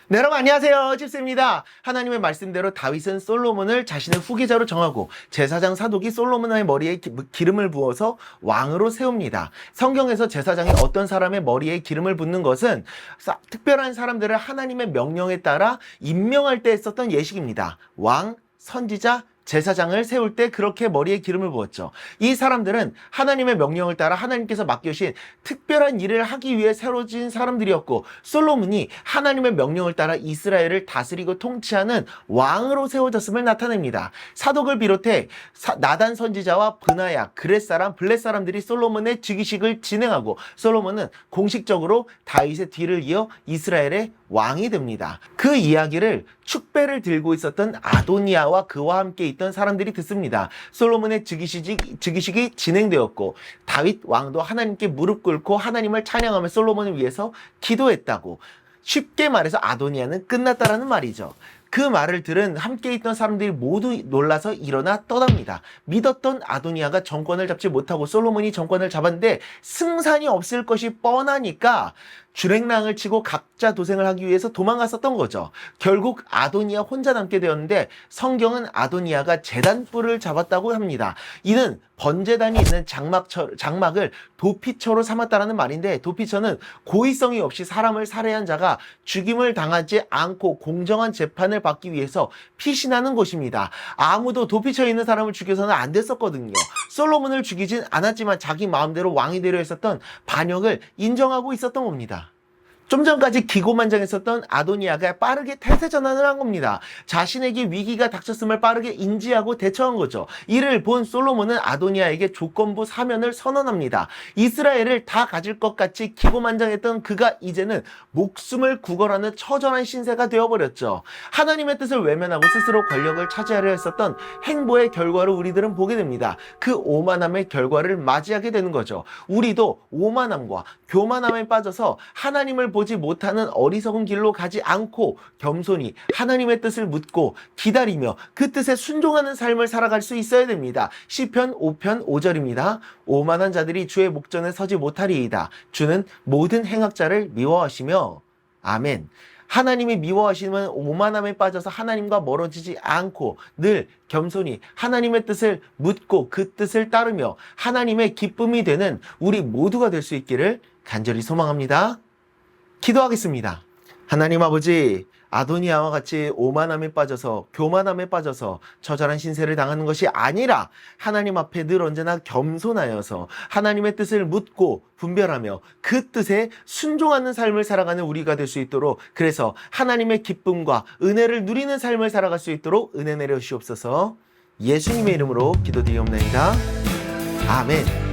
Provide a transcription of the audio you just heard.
네, 여러분 안녕하세요. 집스입니다. 하나님의 말씀대로 다윗은 솔로몬을 자신의 후계자로 정하고 제사장 사독이 솔로몬의 머리에 기름을 부어서 왕으로 세웁니다. 성경에서 제사장이 어떤 사람의 머리에 기름을 붓는 것은 특별한 사람들을 하나님의 명령에 따라 임명할 때 썼던 예식입니다. 왕, 선지자, 제사장을 세울 때 그렇게 머리에 기름을 부었죠. 이 사람들은 하나님의 명령을 따라 하나님께서 맡겨주신 특별한 일을 하기 위해 세워진 사람들이었고, 솔로몬이 하나님의 명령을 따라 이스라엘을 다스리고 통치하는 왕으로 세워졌음을 나타냅니다. 사독을 비롯해 나단 선지자와 브나야, 그렛 사람, 블렛 사람들이 솔로몬의 즉위식을 진행하고, 솔로몬은 공식적으로 다윗의 뒤를 이어 이스라엘의 왕이 됩니다. 그 이야기를 축배를 들고 있었던 아도니아와 그와 함께 있던 사람들이 듣습니다. 솔로몬의 즉위식이 진행되었고, 다윗 왕도 하나님께 무릎 꿇고 하나님을 찬양하며 솔로몬을 위해서 기도했다고. 쉽게 말해서 아도니아는 끝났다라는 말이죠. 그 말을 들은 함께 있던 사람들이 모두 놀라서 일어나 떠납니다. 믿었던 아도니아가 정권을 잡지 못하고 솔로몬이 정권을 잡았는데 승산이 없을 것이 뻔하니까 주랭랑을 치고 각자 도생을 하기 위해서 도망갔었던 거죠. 결국 아도니아 혼자 남게 되었는데, 성경은 아도니아가 제단뿔을 잡았다고 합니다. 이는 번제단이 있는 장막을 도피처로 삼았다라는 말인데, 도피처는 고의성이 없이 사람을 살해한 자가 죽임을 당하지 않고 공정한 재판을 받기 위해서 피신하는 곳입니다. 아무도 도피처에 있는 사람을 죽여서는 안 됐었거든요. 솔로몬을 죽이진 않았지만 자기 마음대로 왕이 되려 했었던 반역을 인정하고 있었던 겁니다. 좀 전까지 기고만장했었던 아도니아가 빠르게 태세 전환을 한 겁니다. 자신에게 위기가 닥쳤음을 빠르게 인지하고 대처한 거죠. 이를 본 솔로몬은 아도니아에게 조건부 사면을 선언합니다. 이스라엘을 다 가질 것 같이 기고만장했던 그가 이제는 목숨을 구걸하는 처절한 신세가 되어버렸죠. 하나님의 뜻을 외면하고 스스로 권력을 차지하려 했었던 행보의 결과를 우리들은 보게 됩니다. 그 오만함의 결과를 맞이하게 되는 거죠. 우리도 오만함과 교만함에 빠져서 하나님을 보지 못하는 어리석은 길로 가지 않고 겸손히 하나님의 뜻을 묻고 기다리며 그 뜻에 순종하는 삶을 살아갈 수 있어야 됩니다. 시편 5편 5절입니다. 오만한 자들이 주의 목전에 서지 못하리이다. 주는 모든 행악자를 미워하시며. 아멘. 하나님이 미워하시는 오만함에 빠져서 하나님과 멀어지지 않고 늘 겸손히 하나님의 뜻을 묻고 그 뜻을 따르며 하나님의 기쁨이 되는 우리 모두가 될 수 있기를 간절히 소망합니다. 기도하겠습니다. 하나님 아버지, 아도니아와 같이 오만함에 빠져서 교만함에 빠져서 처절한 신세를 당하는 것이 아니라 하나님 앞에 늘 언제나 겸손하여서 하나님의 뜻을 묻고 분별하며 그 뜻에 순종하는 삶을 살아가는 우리가 될 수 있도록, 그래서 하나님의 기쁨과 은혜를 누리는 삶을 살아갈 수 있도록 은혜 내려 주시옵소서. 예수님의 이름으로 기도드리옵나이다. 아멘.